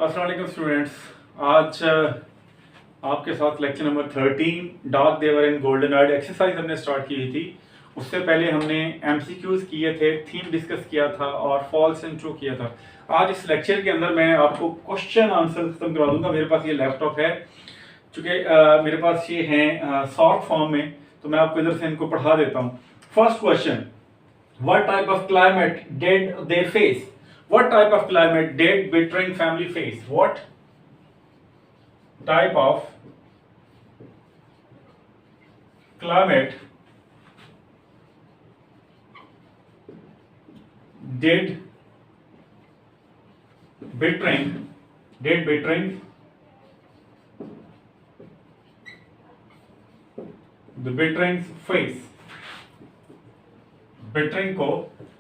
अस्सलाम वालेकुम स्टूडेंट्स। आज आपके साथ लेक्चर नंबर 13 डार्क देवर इन गोल्डन आर्ट एक्सरसाइज हमने स्टार्ट की थी। उससे पहले हमने एमसीक्यूज किए थे, थीम डिस्कस किया था और फॉल्स इंट्रो किया था। आज इस लेक्चर के अंदर मैं आपको क्वेश्चन आंसर खत्म करा दूंगा। मेरे पास ये लैपटॉप है, चूंकि मेरे पास ये हैं शॉर्ट फॉर्म में, तो मैं आपको इधर से इनको पढ़ा देता हूँ। First question, what type of climate did they face? What type of climate did Bittering family face? What type of climate did Bittering the Bitterings face? Bettering को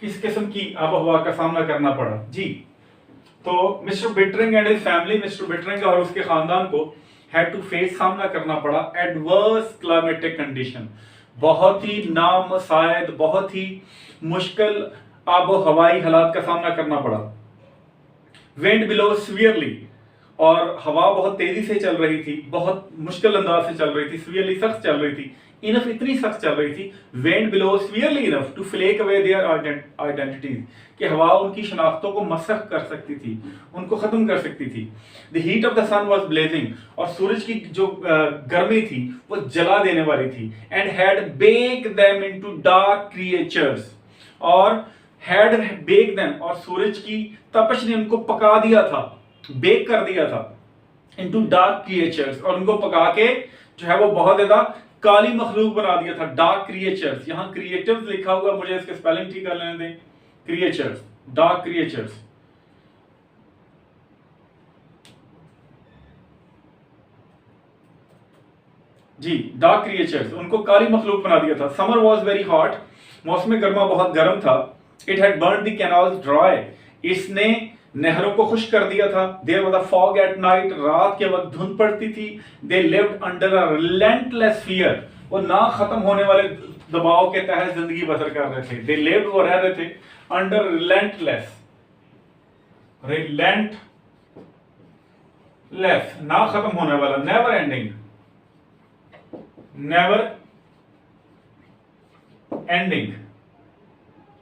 किस किस्म की आबोहवा का सामना करना पड़ा जी। तो mister Bittering and his family, mister Bittering और उसके खानदान को हैड टू फेस, सामना करना पड़ा एडवर्स क्लाइमेटिक कंडीशन, बहुत ही नामसायद, बहुत ही मुश्किल आबो हवाई हालात का सामना करना पड़ा। विंड बिलो सिवियरली, और हवा बहुत तेजी से चल रही थी, बहुत मुश्किल अंदाज से चल रही थी। सिवियरली सख्त चल रही थी, इनफ इतनी सख्त चल रही थी, went below severely enough to flake away their identities, कि हवा उनकी शनाख्तों को मसख कर सकती थी, उनको खत्म कर सकती थी। The heat of the sun was blazing, और सूरज की जो गर्मी थी वो जला देने वाली थी। And had bake them into dark creatures, और हैड बेक देम, और सूरज की तपश ने उनको पका दिया था, बेक कर दिया था, इनटू डार्क क्रिएचर्स, और उनको पका के जो है वो बहुत ज्यादा काली मखलूक बना दिया था। डार्क क्रिएचर्स, यहां क्रिएटिव्स लिखा हुआ, मुझे इसके स्पेलिंग ठीक कर लेने दें। क्रिएचर्स, डार्क क्रिएचर्स, जी डार्क क्रिएचर्स, उनको काली मखलूक बना दिया था। समर वॉज वेरी हॉट, मौसम गर्मा बहुत गर्म था। It had burn the canals dry, इसने नहरों को खुश कर दिया था। There was a fog at night, रात के वक्त धुंध पड़ती थी। They lived under a relentless fear, वो ना खत्म होने वाले दबाव के तहत जिंदगी बसर कर रहे थे। दे लिव्ड, वो रह रहे थे, अंडर रिलेंटलेस, ना खत्म होने वाला, नेवर एंडिंग, नेवर एंडिंग,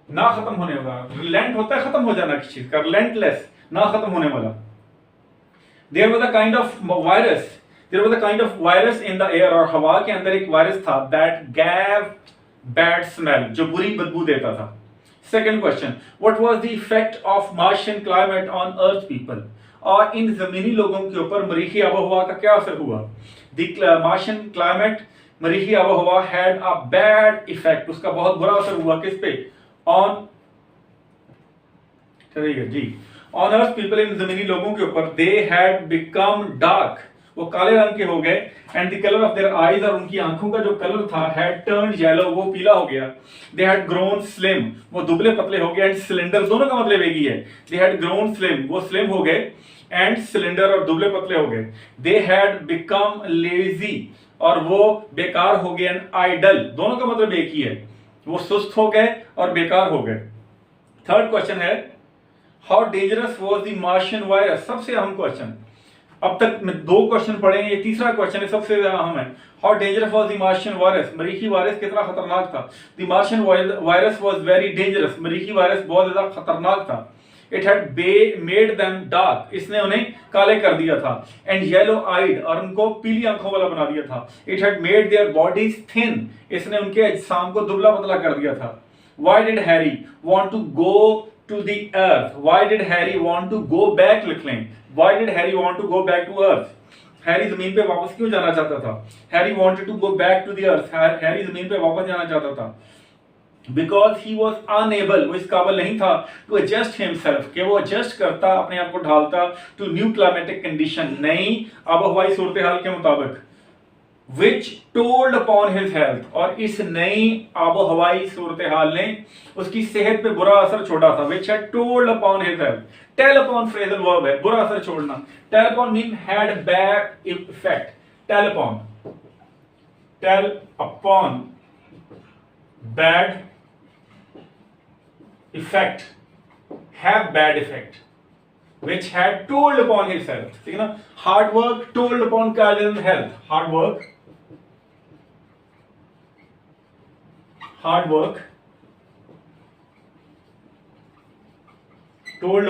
ना खत्म होने वाला। रिलेंट होता है खत्म हो जाना किसी चीज का, रिलेंटलेस, ना खत्म होने वाला। There was a kind of virus, there was a kind of virus in the air, और हवा के अंदर एक वायरस था। दैट गैव बैड स्मेल, जो बुरी बदबू देता था। Second question, what was the effect of Martian climate on earth people, और इन जमीनी लोगों के ऊपर मरीखी आबोहवा का क्या असर हुआ। द मार्शियन क्लाइमेट, मरीखी आबोहवा, हैड अ बैड इफेक्ट, उसका बहुत बुरा असर हुआ किस पे, ऑन, चलिए जी, ऑन अर्थ पीपल, इन जमीनी लोगों के ऊपर। दे हैड बिकम डार्क, वो काले रंग के हो गए। And the colour of their eyes, और उनकी आंखों का जो कलर था, हैड टर्न्ड येलो, वो पीला हो गया। दे हैड ग्रोन स्लिम, वो दुबले पतले हो गए। एंड सिलेंडर, दोनों का मतलब एक ही है। दे हैड ग्रोन स्लिम, वो स्लिम हो गए, एंड सिलेंडर, और दुबले पतले हो गए। दे हैड बिकम लेजी, और वो बेकार हो गए। एंड आइडल, दोनों का मतलब एक ही है, वो सुस्त हो गए और बेकार हो गए। थर्ड क्वेश्चन है, how dangerous was the Martian virus, सबसे अहम क्वेश्चन। अब तक में दो क्वेश्चन पढ़े हैं, ये तीसरा क्वेश्चन है, सबसे अहम है। How dangerous was the Martian virus, मरीखी वायरस कितना खतरनाक था। The Martian virus was very dangerous, मरीखी वायरस बहुत ज्यादा खतरनाक था। It had made them dark, इसने उन्हें काले कर दिया था। एंड येलो आइड, और उनको पीली आंखों वाला बना दिया था। It had made their bodies thin, इसने उनके अजसाम को दुबला पतला कर दिया था। Why did Harry want to go to the earth? Why did Harry want to go back, लिख लें। Why did Harry want to go back to earth? Harry जमीन पे वापस क्यों जाना चाहता था। Harry wanted to go back to the earth, Harry जमीन पे वापस जाना चाहता था। Because he was unable, वो इस काबिल नहीं था, to adjust himself, कि वो adjust करता, अपने आप को ढालता, to new climatic condition, नई आबोहवाई सूरत हाल के मुताबिक। which told upon his health, और इस नई आबो हवाई सूरत हाल ने उसकी सेहत पे बुरा असर छोड़ा था। which had told upon his health, tell upon phrasal verb है, बुरा असर छोड़ना। tell upon mean had bad effect, tell upon bad effect, have bad effect, which had told upon his health, ठीक है ना, hard work told upon Kaila's health, hard work told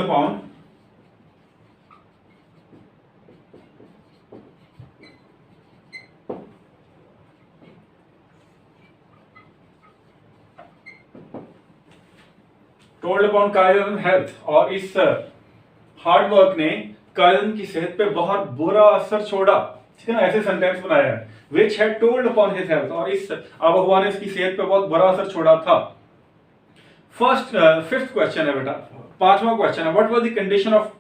upon Kaila's health, और इस hard work ने कायलन की सेहत पे बहुत बुरा असर छोड़ा, ठीक है ना, ऐसे सेंटेंस बनाया है, which had told upon his health, और इस आबोहवा ने इसकी सेहत पे बहुत बुरा असर छोड़ा था। फिफ्थ क्वेश्चन है बेटा, पांचवा क्वेश्चन है, what was the condition of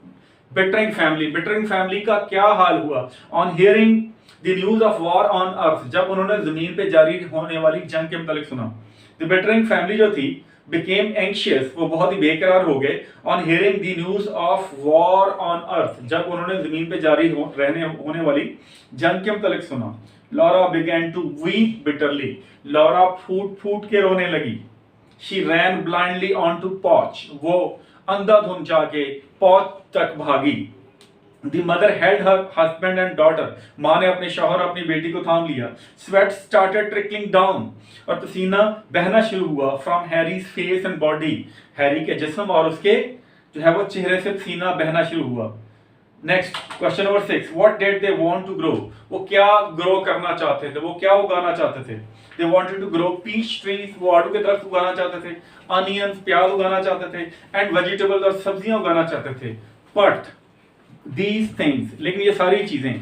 Bittering family, Bittering family का क्या हाल हुआ on hearing the news of war on earth, जब उन्होंने जमीन पे जारी होने वाली जंग के मुतालिक सुना। द बिटरिंग फैमिली जो थी became anxious, वो बहुत ही बेकरार हो गए, on hearing the news of war on earth, जब उन्होंने जमीन पे जारी होने वाली जंग के मुतालिक सुना। Laura began to weep bitterly, लॉरा फूट फूट के रोने लगी। she ran blindly onto porch, वो अंधाधुंध जाके पौच तक भागी। The mother held her husband and daughter, माँ ने अपने शौहर अपनी बेटी को थाम लिया। Sweat started trickling down, और पसीना बहना शुरू हुआ from Harry's face and body, Harry के जिस्म और उसके जो है वो चेहरे से पसीना बहना शुरू हुआ। Next question number 6, what did they want to grow, वो क्या ग्रो करना चाहते थे, वो क्या उगाना चाहते थे। They wanted to grow peach trees, वो आड़ू के दरख्त उगाना चाहते थे, onions प्याज उगाना चाहते थे, and vegetables और सब्जियां उगाना चाहते थे। But these things, लेकिन ये सारी चीजें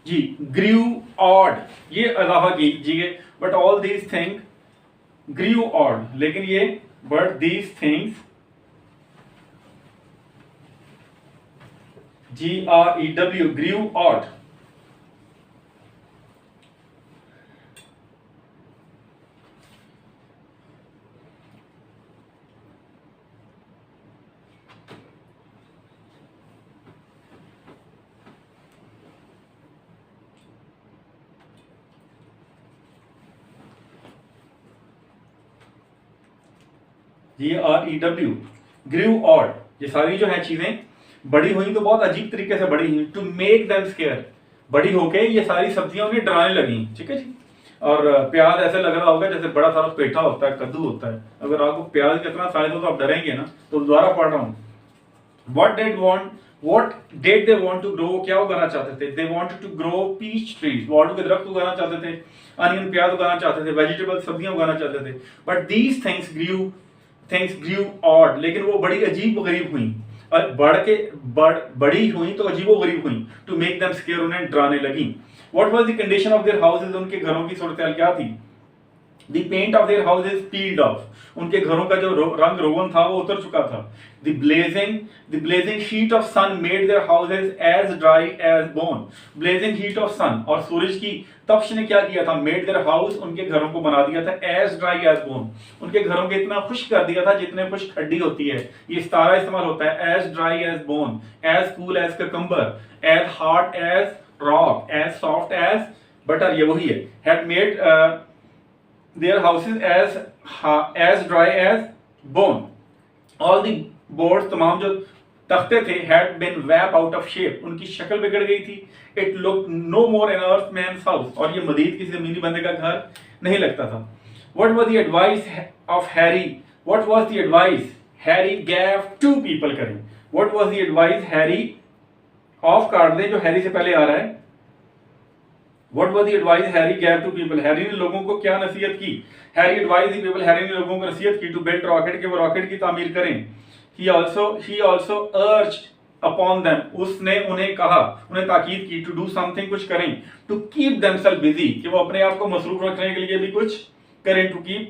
जी grew odd, ये इजाफा कीजिए, but all these things grew odd, लेकिन ये but these things GREW grew odd, GREW grew odd, ये सारी जो है चीजें बड़ी हुई तो बहुत अजीब तरीके से बड़ी हुई, टू मेक देम स्केयर, बड़ी होके ये सारी सब्जियां उन्हें डराने लगी, ठीक है जी। और प्याज ऐसे लग रहा होगा जैसे बड़ा सारा पेठा होता है, कद्दू होता है, अगर आपको प्याज कितना साइज हो तो आप डरेंगे ना। तो दोबारा पढ़ रहा हूँ, what did they want to grow, क्या उगाना चाहते थे। they wanted to grow peach trees, वो आड़ू के दरख्त उगाना चाहते थे, अनियन प्याज उगाना चाहते थे, वेजिटेबल सब्जियां उगाना चाहते थे। but these things grew odd, लेकिन वो बड़ी अजीब गरीब हुई, और बड़ी हुई तो अजीब गरीब हुई, टू मेक देम स्केयर, उन्हें डराने लगी। what was the condition of their houses, उनके घरों की सूरत क्या थी। The paint of their houses peeled off, उनके घरों का जो रंग रोगन था वो उतर चुका था। The blazing heat of sun made their houses as dry as bone, blazing heat of sun, और सूरज की तपश ने क्या किया था, made their house, उनके घरों को बना दिया था as dry as bone, उनके घरों को इतना खुश्क कर दिया था जितने खुश्क हड्डी होती है, ये इस्तारा इस्तेमाल होता है, as dry as bone, as cool as cucumber, as hard as rock, as soft as butter, ये वही है, had made their houses as dry as bone, all the boards, तमाम जो तख्ते थे, had been wap out of shape, उनकी शक्ल बिगड़ गई थी। it looked no more an earthman's house, और ये मजीद किसी जमीनी बंदे का घर नहीं लगता था। what was the advice of Harry gave to people, करें what was the advice Harry of काट दे जो हैरी से पहले आ रहा है। What was the advice Harry gave to people, Harry ने लोगों को क्या नसीहत की। Harry advised the people, Harry ने लोगों को नसीहत की, to build rocket, कि वो रॉकेट की तामीर करें। He also urged upon them, उसने उन्हें कहा, उन्हें ताकीद की, to do something, कुछ करें, to keep themselves busy, कि वो अपने आप को मसरूफ रखने के लिए भी कुछ करें, to keep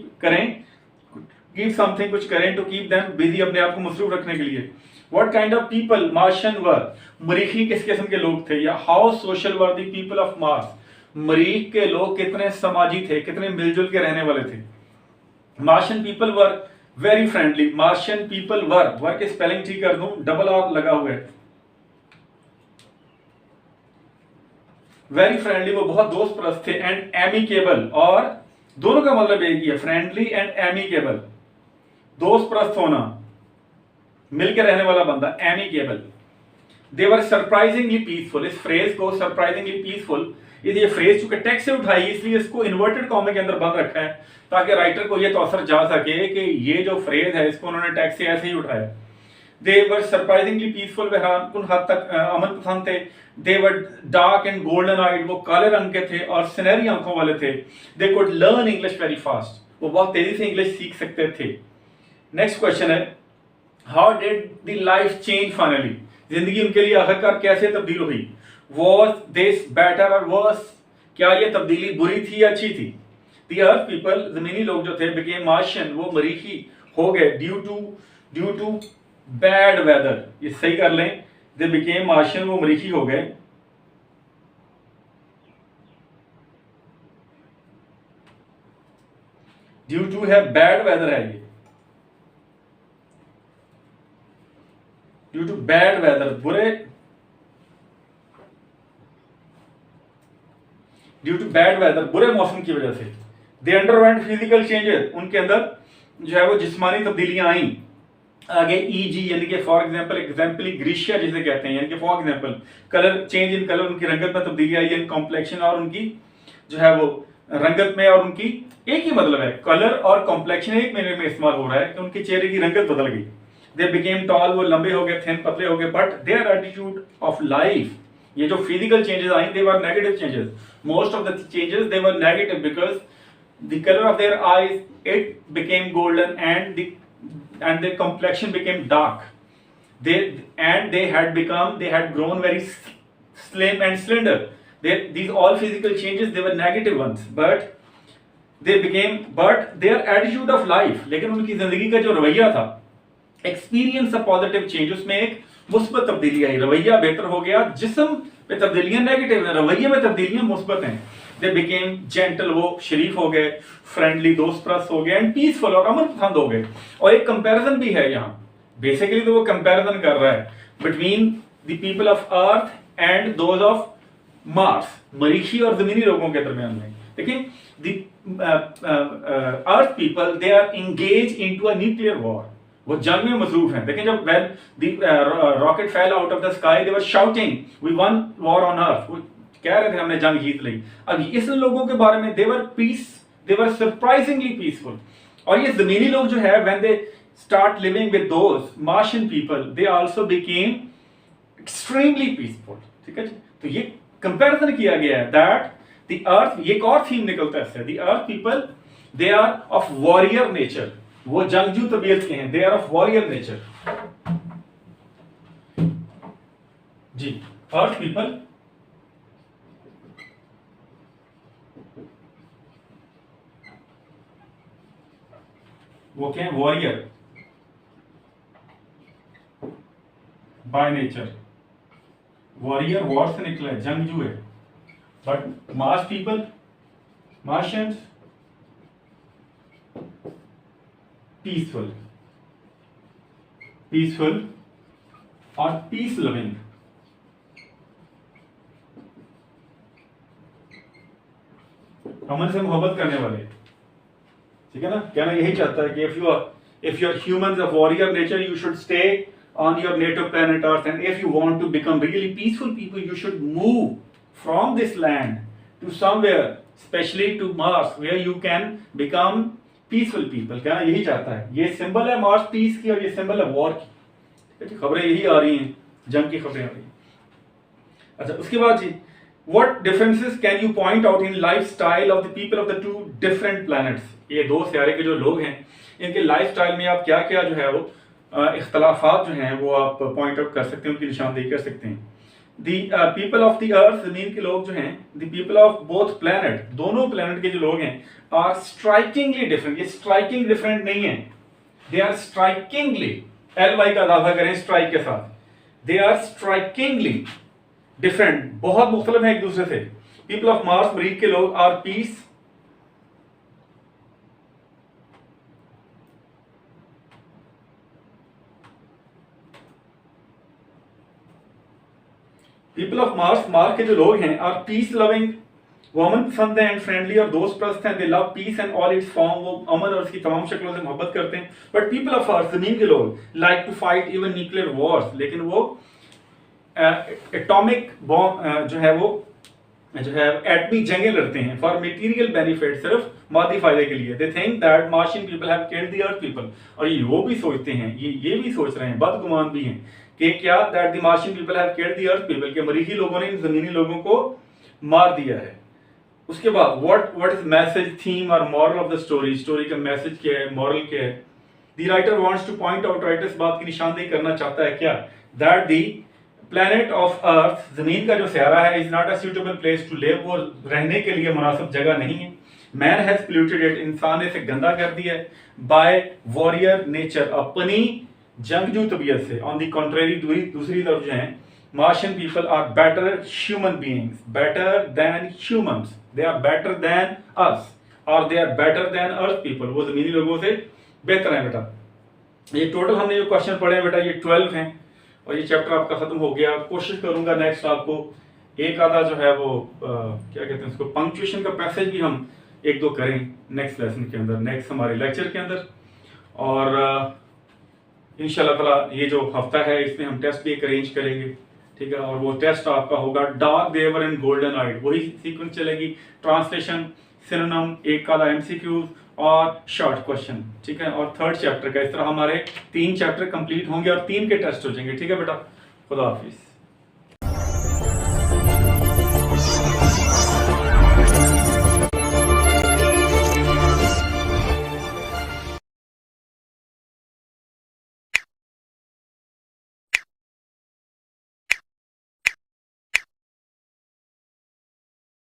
something, कुछ करें, to keep them busy, अपने आप को मसरूफ रखने के लिए। What kind of people Martian were, मरीखी किस किस्म के लोग थे, या how social were the people of Mars, मरीख के लोग कितने समाजी थे, कितने मिलजुल के रहने वाले थे। Martian people were very friendly, Martian people were के स्पेलिंग ठीक कर दूं, डबल आर लगा हुआ है, very friendly, वो बहुत दोस्त परस्त थे, and amicable, और दोनों का मतलब एक ही है, friendly and amicable, दोस्त परस्त होना, मिलकर रहने वाला बंदा, एमिकेबल। दे वर सरप्राइजिंगली पीसफुल, इस फ्रेज को सरप्राइजिंगली पीसफुल, ये फ्रेज चूंकि टेक्स्ट से उठाई इसलिए इसको इन्वर्टेड कॉमा के अंदर बंद रखा है ताकि राइटर को ये तौसर जा सके कि ये जो फ्रेज है इसको उन्होंने टेक्स्ट से ऐसे ही उठाया। दे वर सरप्राइजिंगली पीसफुल, बहरहाल कुछ हद तक अमन पसंद थे। दे वर डार्क एंड गोल्डन आइड, वो काले रंग के थे और सुनहरी आंखों वाले थे। They could learn English very fast, वो बहुत तेजी से इंग्लिश सीख सकते थे। नेक्स्ट क्वेश्चन है, how did the life change finally, जिंदगी उनके लिए आखिरकार कैसे तब्दील हुई। वॉज दिस बेटर और वर्स, क्या ये तब्दीली बुरी थी या अच्छी थी। द अर्थ पीपल, जमीनी लोग जो थे, बिकेम मार्शियन, वो मरीखी हो गए। ड्यू टू बैड वेदर, ये सही कर लें, दे बिकेम मार्शियन, वो मरीखी हो गए ड्यू टू है बैड वेदर है ये, due to bad weather, due to bad weather, बुरे मौसम की वजह से। दे अंडरवेंट फिजिकल चेंजेस, उनके अंदर जो है वो जिस्मानी तब्दीलियां आई। आगे ईजी यानी कि फॉर एग्जांपल, एग्जाम्पली ग्रीशिया जिसे कहते हैं, यानी कि for example colour change in colour, उनकी रंगत में तब्दीली आई, इन कॉम्प्लेक्शन, और उनकी जो है वो रंगत में, और उनकी एक ही मतलब है, कलर और कॉम्प्लेक्शन एक महीने में इस्तेमाल हो रहा है कि उनके चेहरे की रंगत बदल गई। दे बिकेम टॉल, वो लंबे हो गए, थिन पतले हो गए, but their attitude of life, ये जो physical changes I they were negative changes, most of the changes they were negative because the colour of their eyes it became golden and their complexion became dark. They had grown very slim and slender. These all physical changes, they were negative ones, but their attitude of life, लेकिन उनकी जिंदगी का जो रवैया था, experience a positive change, उसमें एक मुस्बत तब्दीली आई, रवैया बेहतर हो गया। जिस्म में तब्दीलियां नेगेटिव हैं, रवैये में तब्दीलियां मुस्बत हैं। दे बिकेम जेंटल, वो शरीफ हो गए, फ्रेंडली, दोस्तप्रस्त हो गए, एंड पीसफुल, और अमन पसंद हो गए। और एक कंपैरिजन भी है यहाँ, बेसिकली तो वो कंपैरिजन कर रहा है between the people of earth and those of Mars, मरीखी और जमीनी लोगों के दरमियान में। देखिए the earth people, they are engage into a nuclear war, वो जंग में मसरूफ हैं। देखें जब when the rocket fell out of the sky, they were shouting we won war on earth, वो कह रहे थे हमने जंग जीत ली। अब इस लोगों के बारे में, दे वर सरप्राइजिंगली पीसफुल। और ये जमीनी लोग जो है, when they start living with those Martian people, they also became extremely peaceful. ठीक है जी, तो ये कंपैरिजन किया गया है दैट द अर्थ, ये एक और थीम निकलता है इससे, the earth people they are of warrior nature, वो जंगजू तबीयत के हैं, they are of warrior nature. जी, अर्थ पीपल वो क्या है, warrior by nature, warrior war से निकला है, जंगजू है। But Mars people, Martians, peaceful और पीस लविंग। अमन से मोहब्बत करने वाले, ठीक है ना। कहना यही चाहता है कि if you are humans of warrior nature, you should stay on your native planet Earth, and if you want to become really peaceful people, you should move from this land to somewhere, especially to Mars, where you can become peaceful people। कहना यही चाहता है। ये symbol है Mars piece की और ये symbol है वॉर की। खबरें यही आ रही हैं, जंग की खबरें आ रही हैं। अच्छा, उसके बाद जी, what differences can you point out in lifestyle of the people of the two different planets? ये दो सियारे के जो लोग हैं, इनके लाइफस्टाइल में आप क्या क्या जो है वो इख्तलाफात जो हैं वो आप पॉइंट आउट कर सकते हैं, उनकी निशानदेही कर सकते हैं। The people of the earth, जमीन के लोग जो हैं, the people of both planet, दोनों प्लैनेट के जो लोग हैं, आर स्ट्राइकिंगली डिफरेंट। ये स्ट्राइकिंग डिफरेंट नहीं है, दे आर स्ट्राइकिंगली, LY का इजाफा करें स्ट्राइक के साथ, दे आर स्ट्राइकिंगली डिफरेंट, बहुत मुख्तलिफ है एक दूसरे से। पीपल ऑफ मार्स, मरीख के लोग, are peace, people of Mars, Mars के जो लोग हैं, आर पीस लविंग, वो अमन पसंद है एंड फ्रेंडली और दोस्त प्रस्त हैं, दे love piece and all it's form, वो अमन और उसकी तमाम शक्लों से मोहब्बत करते हैं। बट पीपल ऑफ अर्थ, जमीन के लोग, like to fight even nuclear wars, लेकिन वो एटॉमिक बॉम्ब जो है एटमी जंगें लड़ते हैं फॉर मटेरियल बेनिफिट, सिर्फ मादी फायदे के लिए। They think that Martian people have killed the earth people, और ये वो भी सोचते हैं, ये भी सोच रहे हैं, बदगुमान भी हैं कि क्या that the Martian people have killed the earth people, के मरीखी लोगों ने इन जमीनी लोगों को मार दिया है। उसके बाद व्हाट इज मैसेज, थीम और moral of the story, story का मैसेज क्या है, मॉरल क्या है। The writer wants to point out, writer इस बात की निशानदेही करना चाहता है क्या, that the planet of earth, जमीन का जो स्यारा है, is not a suitable place to live, वो रहने के लिए मुनासिब जगह नहीं है। मैन हैज पोल्यूटेड इट, इंसान ने इसे गंदा कर दिया है, बाय वॉरियर नेचर, अपनी जंगजू तबीयत से। ऑन द कॉन्ट्रेरी, दूसरी तरफ जो है, Martian people are better human beings, better than humans, they are better than us, और they are better than earth people, वो जमीनी लोगों से बेहतर हैं बेटा। ये टोटल हमने जो क्वेश्चन पढ़े हैं बेटा, ये 12 हैं, और ये चैप्टर आपका खत्म हो गया। कोशिश करूंगा नेक्स्ट आपको एक आधा जो है वो क्या कहते हैं उसको, पंक्चुएशन का पैसेज भी हम एक दो करें नेक्स्ट लेसन के अंदर, नेक्स्ट हमारे लेक्चर के अंदर। और इंशाल्लाह ताला ये जो हफ्ता है इसमें हम टेस्ट भी एक अरेंज करेंगे, ठीक है। और वो टेस्ट आपका होगा डार्क देवर एंड गोल्डन आइड, वही सीक्वेंस चलेगी, ट्रांसलेशन, सिनोनिम, एक आधा एमसीक्यूज और शॉर्ट क्वेश्चन, ठीक है। और थर्ड चैप्टर का, इस तरह हमारे 3 चैप्टर कंप्लीट होंगे और 3 के टेस्ट हो जाएंगे, ठीक है बेटा। खुदा हाफिज।